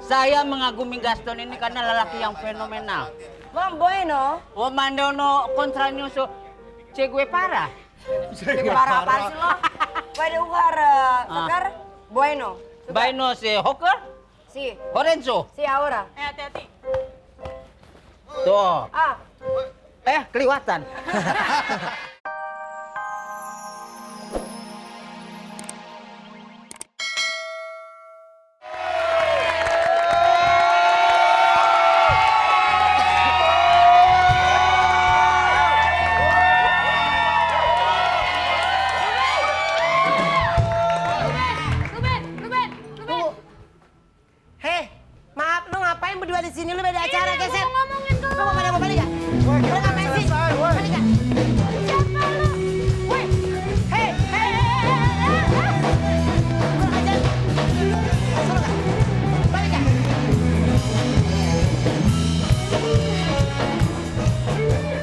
Saya mengagumi Gaston ini karena lelaki yang fenomenal. Bang Bueno. Oh, mandono contrañoso Che Guevara. Para apaan sih lo? Pwede ugar, Sakar? Bueno. Baino si Hawker, Si. Lorenzo. Si ahora. Hati-hati. Tuh. Ah. Kelihatan. Hei, maaf lu ngapain berdua di sini? Lu beda acara, geser. Ngomongin Lu mau balik gak? Woi, Lu ngapain sih? Balik gak? siapa lu? Woi, hei, hei. Kurang ajar. Suruh gak? Balik gak?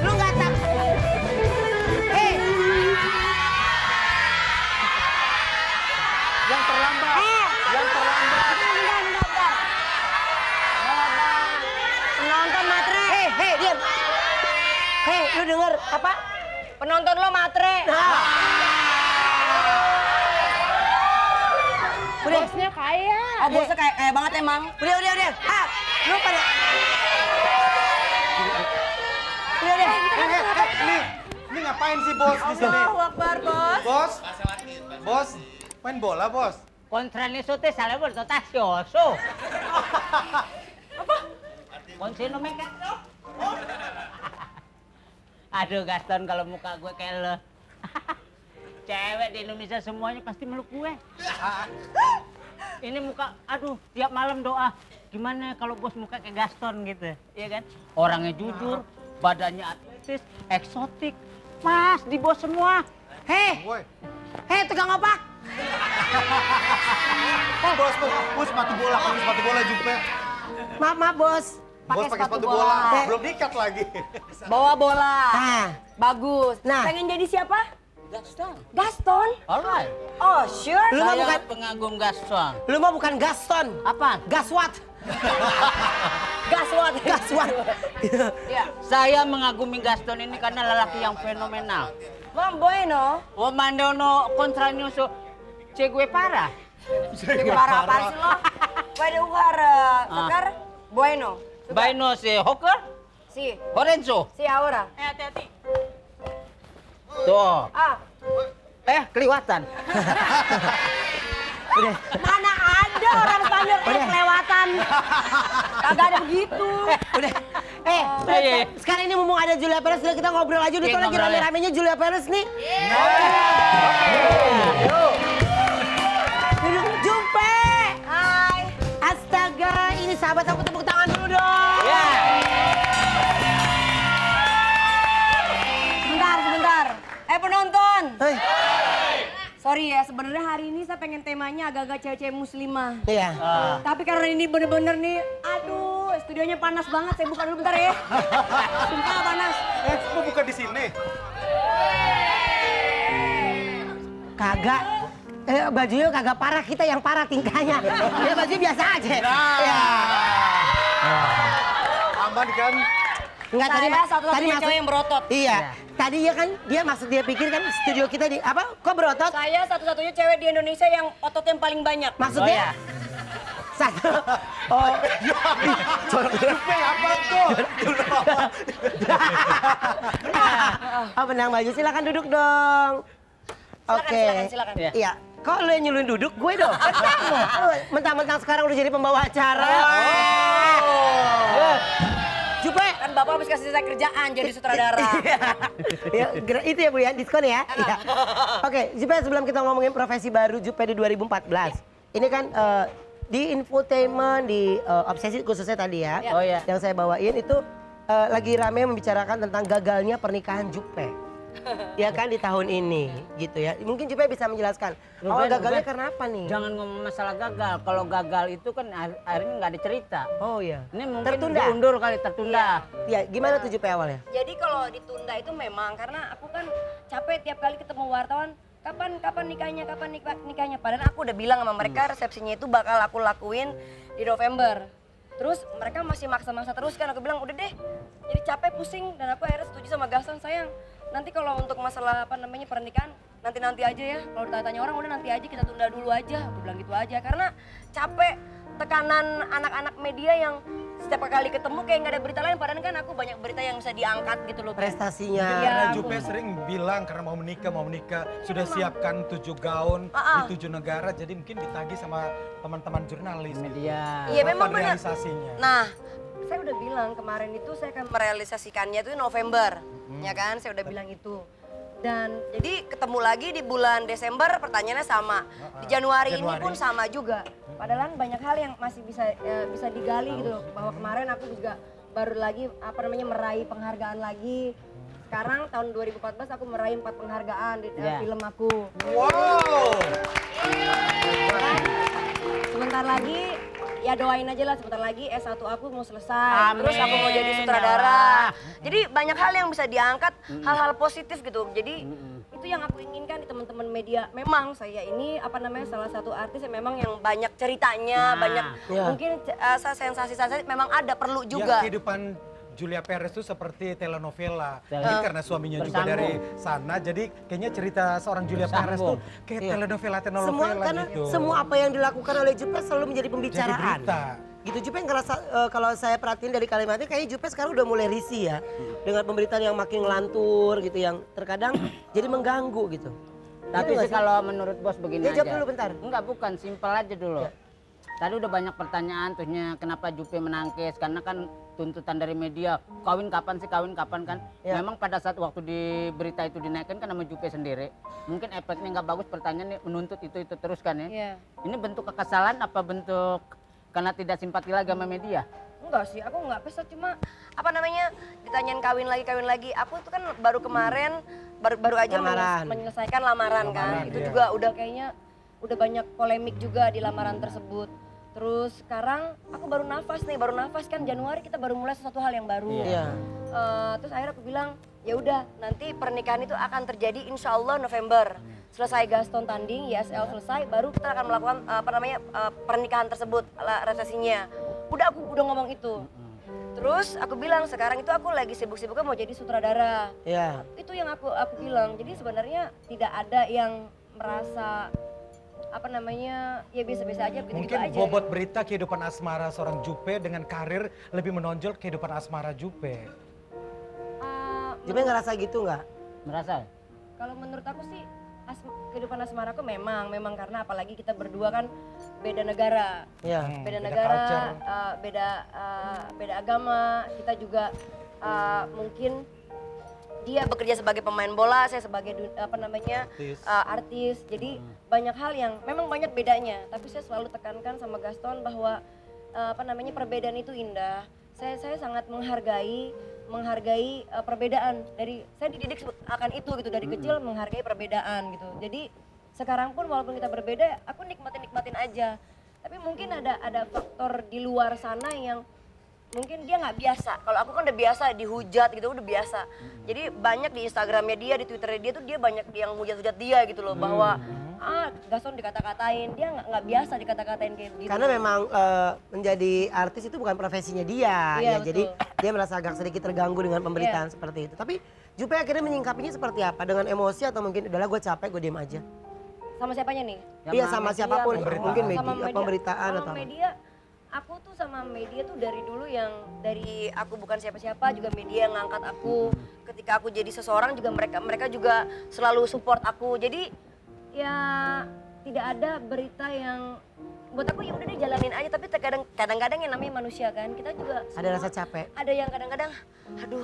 Lu gak takut? Hei. yang terlambat. Yang terlambat. Bentar. Penonton matre. Hei, diam. Hei, lu denger apa? Penonton lo matre. Udah, Bosnya kaya. Oh, bosnya kayak banget emang. udah. Ah, lu pada. Udah. Ini ngapain sih bos di sini? Allahu Akbar, bos. Bos? Bos, main bola bos? Contrañoso te sale tasioso. Apa? Consino meka. Aduh Gaston, kalau muka gue kayak lo. Cewek di Indonesia semuanya pasti meluk gue. Ini muka, aduh, tiap malam doa. Gimana kalau bos muka kayak Gaston gitu, iya kan? Orangnya jujur, badannya atletis, eksotik. Pas di bos semua. Hei, Woi. tukang opak. Bos, sepatu bola, pakai sepatu bola juga. Maaf, bos. Bos pakai sepatu bola, belum diikat lagi. Bawa bola. Nah, Bagus. Nah. Pengen jadi siapa? Gaston. Gaston? Alright. Oh, sure. Lu mah Saya bukan- pengagum Gaston. lu mah bukan Gaston. Apa? Gaswat. Gaswat. Gaswat. Ya. Saya mengagumi Gaston ini karena lelaki yang fenomenal. Bang Bueno. Oh, mandono contrañoso Che Guevara. Para apaan sih lo? Pwede ugar, Sakar? Bueno. Baino si Hawker, Si. Lorenzo. Si ahora. Hati-hati. Tuh. Ah. Kelihatan. Mana ada orang Spanyol kelewatan. Kagak ada begitu. Udah. Iya. Sekarang ini mumpung ada Julia Perez, udah kita ngobrol aja dulu. Iya, Tuh lagi ngobrol ya. rame-ramenya Julia Perez nih. Duduk, Jumpe. Hai. Astaga, ini sahabat aku, tepuk tangan dulu dong. Ya. Sebentar. Penonton. Hei, Sorry ya, sebenarnya hari ini saya pengen temanya agak-agak cewek-cewek muslimah. iya. Tapi karena ini bener-bener nih, aduh, studionya panas banget. Saya buka dulu bentar ya. Sumpah panas. Mau buka di sini? Kagak. Bajunya kagak parah, kita yang parah tingkahnya. Ya baju biasa aja. Ya. Aman kan? Enggak, Saya tadi satu-satunya maksud- cewek yang berotot. Iya. Tadi ya kan dia pikir kan studio kita di apa? Kok berotot? Saya satu-satunya cewek di Indonesia yang otot yang paling banyak. Maksudnya? Satu. Oh. Jupe apa tuh? Oh, benang baju, silakan duduk dong. Oke. Silakan. Iya. Kok lo yang nyuluin duduk? Gue dong. Mentang-mentang sekarang udah jadi pembawa acara. Jupe. Kan Bapak habis kasih saya kerjaan jadi sutradara. Ya, itu ya Bu ya, diskon ya. Iya. Oke, Jupe, sebelum kita ngomongin profesi baru Jupe di 2014. Ini kan di infotainment, di obsesi khususnya tadi ya. Oh ya. Yang saya bawain itu lagi rame membicarakan tentang gagalnya pernikahan Jupe. Ya kan di tahun ini gitu ya. Mungkin Jupe bisa menjelaskan. Ruben, Gagalnya Ruben. karena apa nih? Jangan ngomong masalah gagal. Kalau gagal itu kan akhirnya nggak ada cerita. Oh iya. Ini mungkin Tertunda? diundur kali, tertunda. Ya, gimana tuh Jupe awalnya? Jadi kalau ditunda itu memang karena aku kan capek tiap kali ketemu wartawan kapan nikahnya. Padahal aku udah bilang sama mereka resepsinya itu bakal aku lakuin di November. Terus mereka masih maksa-maksa terus kan, aku bilang udah deh, jadi capek pusing, dan aku akhirnya setuju sama Gaston, sayang nanti kalau untuk masalah pernikahan nanti aja ya, kalau ditanya orang udah nanti aja, kita tunda dulu aja, aku bilang gitu aja, karena capek tekanan anak-anak media yang setiap kali ketemu kayak nggak ada berita lain, padahal kan aku banyak berita yang bisa diangkat gitu loh. Prestasinya. Iya, Karena aku- Jupe sering bilang karena mau menikah, sudah siapkan 7 gaun di 7 negara, jadi mungkin ditagih sama teman-teman jurnalis. Media. Iya, Kapan memang benar. realisasinya? Nah, saya udah bilang kemarin itu saya akan merealisasikannya itu November, ya kan? Saya udah bilang itu. Dan jadi ketemu lagi di bulan Desember, pertanyaannya sama. Di Januari ini pun sama juga. Padahal banyak hal yang masih bisa digali gitu loh. Bahwa kemarin aku juga baru lagi meraih penghargaan lagi. Sekarang tahun 2014 aku meraih 4 penghargaan di film aku. Wow! Sebentar lagi ya doain aja lah, sebentar lagi S1 aku mau selesai. Terus aku mau jadi Amin, sutradara. ya. Jadi banyak hal yang bisa diangkat, hal-hal positif gitu. Jadi itu yang aku inginkan di teman-teman media. Memang saya ini salah satu artis yang memang yang banyak ceritanya, banyak Iya. mungkin sensasi-sensasi memang ada perlu Ya, juga. kehidupan Julia Perez itu seperti telenovela. Tele- Mungkin karena suaminya juga Bersambung. dari sana, jadi kayaknya cerita seorang Julia Perez tuh kayak Iya. telenovela Semua karena gitu. semua apa yang dilakukan oleh Jupe selalu menjadi Jadi pembicaraan. berita. Gitu Jupe ngerasa kalau saya perhatiin dari kalimatnya kayaknya Jupe sekarang udah mulai risih ya dengan pemberitaan yang makin ngelantur gitu yang terkadang jadi mengganggu gitu. Tapi Gitu nggak sih kalau menurut bos begini Ya, jawab aja. dulu bentar. Enggak, bukan, simpel aja dulu. Tadi udah banyak pertanyaan tuhnya kenapa Jupe menangkis, karena kan tuntutan dari media, kawin kapan kan. Ya. Memang pada saat waktu di berita itu dinaikkan kan sama Jupe sendiri. Mungkin efeknya nggak bagus, pertanyaan menuntut itu terus kan ya. Iya. Ini bentuk kekesalan apa bentuk karena tidak simpati lagi sama media? Enggak sih, aku enggak kesel, cuma ditanyain kawin lagi. Aku tuh kan baru kemarin baru aja Lamaran. menyelesaikan lamaran kan. Itu iya. juga udah kayaknya udah banyak polemik juga di lamaran tersebut. Terus sekarang aku baru nafas kan Januari kita baru mulai sesuatu hal yang baru. Iya. Terus akhirnya aku bilang ya udah nanti pernikahan itu akan terjadi insya Allah November. Selesai Gaston tanding, YSL selesai, baru kita akan melakukan pernikahan tersebut, resepsinya. Aku udah ngomong itu. Terus aku bilang sekarang itu aku lagi sibuk-sibuknya mau jadi sutradara. Iya. Itu yang aku bilang. Jadi sebenarnya tidak ada yang merasa ya biasa-biasa aja gitu Mungkin aja. bobot berita kehidupan asmara seorang Jupe dengan karir lebih menonjol kehidupan asmara Jupe. Jupe ngerasa gitu nggak? Merasa? Kalau menurut aku sih kehidupan asmaraku memang karena apalagi kita berdua kan beda negara. Iya. Beda beda negara, culture. beda agama, kita juga mungkin dia bekerja sebagai pemain bola, saya sebagai artis. Jadi banyak hal yang memang banyak bedanya, tapi saya selalu tekankan sama Gaston bahwa perbedaan itu indah. Saya sangat menghargai perbedaan. Saya dididik akan itu gitu dari kecil, menghargai perbedaan gitu. Jadi sekarang pun walaupun kita berbeda, aku nikmatin aja. Tapi mungkin ada faktor di luar sana yang mungkin dia nggak biasa. Kalau aku kan udah biasa dihujat gitu, udah biasa. Jadi banyak di Instagramnya dia, di Twitternya dia tuh dia banyak yang hujat-hujat dia gitu loh, bahwa Gaston dikata-katain, dia nggak biasa dikata-katain kayak gitu. Karena memang menjadi artis itu bukan profesinya dia, Iya, ya. Jadi betul. dia merasa agak sedikit terganggu dengan pemberitaan seperti itu. Tapi Jupe akhirnya menyingkapinya seperti apa? Dengan emosi atau mungkin udahlah gue capek, gue diem aja? Sama siapanya nih? Iya sama siapapun, pemberitaan. mungkin Sama pemberitaan sama atau apa? media. Aku tuh sama media tuh dari dulu yang dari aku bukan siapa-siapa juga media yang ngangkat aku. Ketika aku jadi seseorang juga mereka juga selalu support aku. Jadi ya tidak ada berita yang buat aku ya udah deh jalanin aja, tapi kadang-kadang yang namanya manusia kan, kita juga Ada rasa capek. ada yang kadang-kadang aduh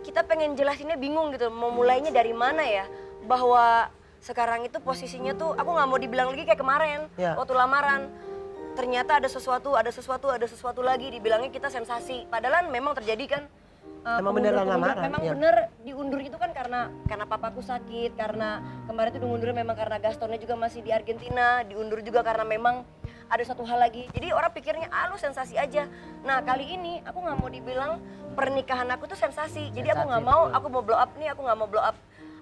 kita pengen jelasinnya bingung gitu, mau mulainya dari mana ya, bahwa sekarang itu posisinya tuh aku nggak mau dibilang lagi kayak kemarin Ya. waktu lamaran. Ternyata ada sesuatu lagi, dibilangnya kita sensasi. Padahal memang terjadi kan. Memang beneran kemundur- lamaran, Memang iya. bener diundur itu kan karena papaku sakit, karena kemarin itu diundur memang karena Gastonnya juga masih di Argentina, diundur juga karena memang ada satu hal lagi. Jadi orang pikirnya lu sensasi aja. Nah kali ini aku nggak mau dibilang pernikahan aku tuh sensasi. Jadi aku nggak mau, aku mau blow up nih, aku nggak mau blow up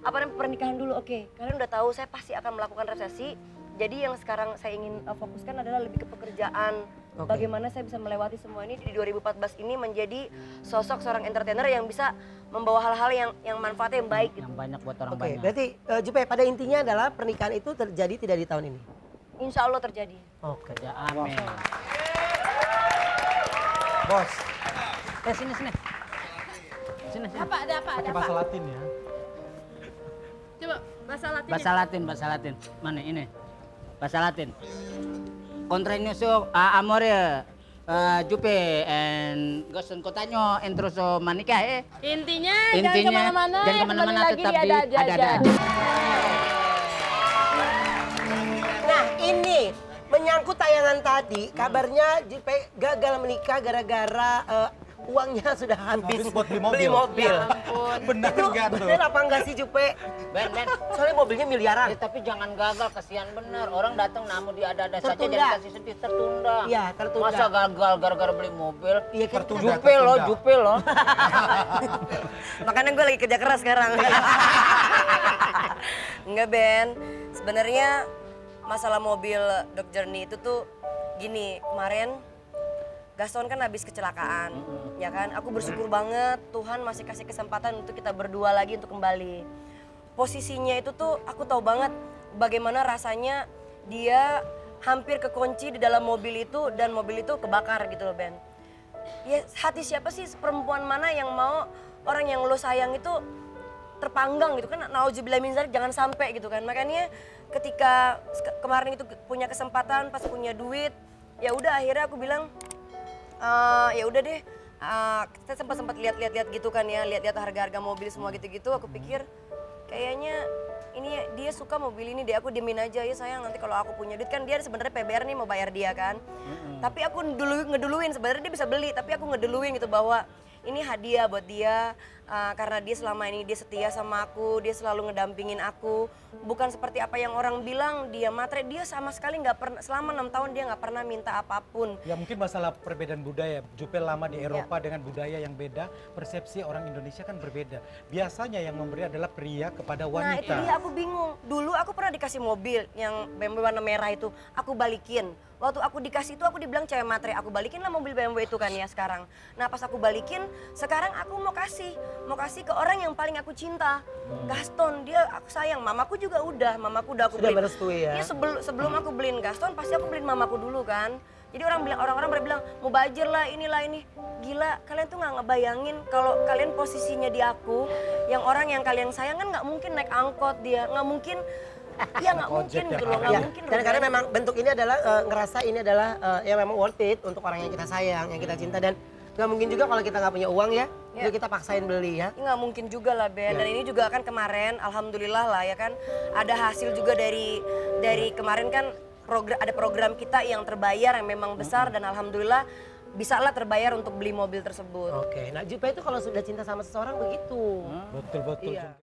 pernikahan dulu. Oke, kalian udah tahu saya pasti akan melakukan resepsi. Jadi yang sekarang saya ingin fokuskan adalah lebih ke pekerjaan. Oke. Bagaimana saya bisa melewati semua ini di 2014 ini menjadi sosok seorang entertainer yang bisa membawa hal-hal yang manfaatnya yang baik gitu. Yang banyak buat orang Oke, banyak. berarti Jupe pada intinya adalah pernikahan itu terjadi tidak di tahun ini. Insya Allah terjadi. Oke. Ya, amin. Bos, Sini. Sini. Apa? Ada apa? Ada pakai apa? bahasa Latin ya. Coba bahasa Latin. Bahasa Latin. Mana ini? Bahasa Latin. Contrainuso amore Jupe and Gaston Cotanyo entroso manikah Intinya, Intinya, jangan kemana-mana. jangan kemana-mana, kembali lagi tetap di di Ada Aja. Ada-Ada. Nah ini menyangkut tayangan tadi, kabarnya Jupe gagal menikah gara-gara uangnya sudah habis Habis buat beli mobil. mobil. Benar Itu nggak tuh? bener apa enggak sih Jupe? Ben, Soalnya mobilnya miliaran. tapi jangan gagal, kasihan bener. Orang datang namu di ada-ada saja Tertunda. jangan kasih sedih, tertunda. Iya, tertunda. Masa gagal gara-gara beli mobil? Iya kan? Tertunda. Jupe loh. Makanya gue lagi kerja keras sekarang. Enggak Ben, sebenarnya masalah mobil Dog Journey itu tuh gini, kemarin Gaston kan habis kecelakaan, ya kan? Aku bersyukur banget Tuhan masih kasih kesempatan untuk kita berdua lagi untuk kembali. Posisinya itu tuh aku tahu banget bagaimana rasanya dia hampir kekunci di dalam mobil itu dan mobil itu kebakar gitu loh Ben. Ya hati siapa sih perempuan mana yang mau orang yang lo sayang itu terpanggang gitu kan, nauzubillah min dzalik, jangan sampai gitu kan. Makanya ketika kemarin itu punya kesempatan pas punya duit, ya udah akhirnya aku bilang ya udah deh, kita sempat lihat-lihat gitu kan ya, lihat-lihat harga-harga mobil semua gitu-gitu. Aku pikir kayaknya ini dia suka mobil ini deh, aku diemin aja ya sayang, nanti kalau aku punya duit kan dia sebenarnya PBR nih mau bayar dia kan. Tapi aku ngeduluin sebenarnya dia bisa beli, tapi aku ngeduluin gitu bahwa ini hadiah buat dia, karena dia selama ini dia setia sama aku, dia selalu ngedampingin aku. Bukan seperti apa yang orang bilang dia matre, dia sama sekali nggak pernah, selama 6 tahun dia nggak pernah minta apapun. Ya mungkin masalah perbedaan budaya. Jupe lama di Eropa dengan budaya yang beda, persepsi orang Indonesia kan berbeda. Biasanya yang memberi adalah pria kepada Nah itu wanita. dia, aku bingung. Dulu aku pernah dikasih mobil yang BMW warna merah itu, aku balikin. Waktu aku dikasih itu aku dibilang cewek matre, aku balikin lah mobil BMW itu kan ya sekarang. Nah pas aku balikin, sekarang aku mau kasih ke orang yang paling aku cinta. Gaston, dia aku sayang, mamaku juga udah, mamaku udah aku Sudah beliin. merestui ya? Iya sebelum aku beliin Gaston, pasti aku beliin mamaku dulu kan. Jadi orang-orang pada bilang mau bajir lah ini. Gila, kalian tuh nggak ngebayangin kalau kalian posisinya di aku, yang orang yang kalian sayang kan nggak mungkin naik angkot dia, nggak mungkin. Iya nggak mungkin gitu loh, nggak Ya, mungkin. dan karena memang bentuk ini adalah ngerasa ini adalah ya memang worth it untuk orang yang kita sayang, yang kita cinta, dan nggak mungkin juga kalau kita nggak punya uang ya, itu kita paksain beli ya. Nggak mungkin juga lah Ben, dan ini juga kan kemarin alhamdulillah lah ya kan ada hasil juga dari kemarin kan ada program kita yang terbayar yang memang besar dan alhamdulillah bisa lah terbayar untuk beli mobil tersebut. Oke, nah Jupe itu kalau sudah cinta sama seseorang begitu. Betul. Iya.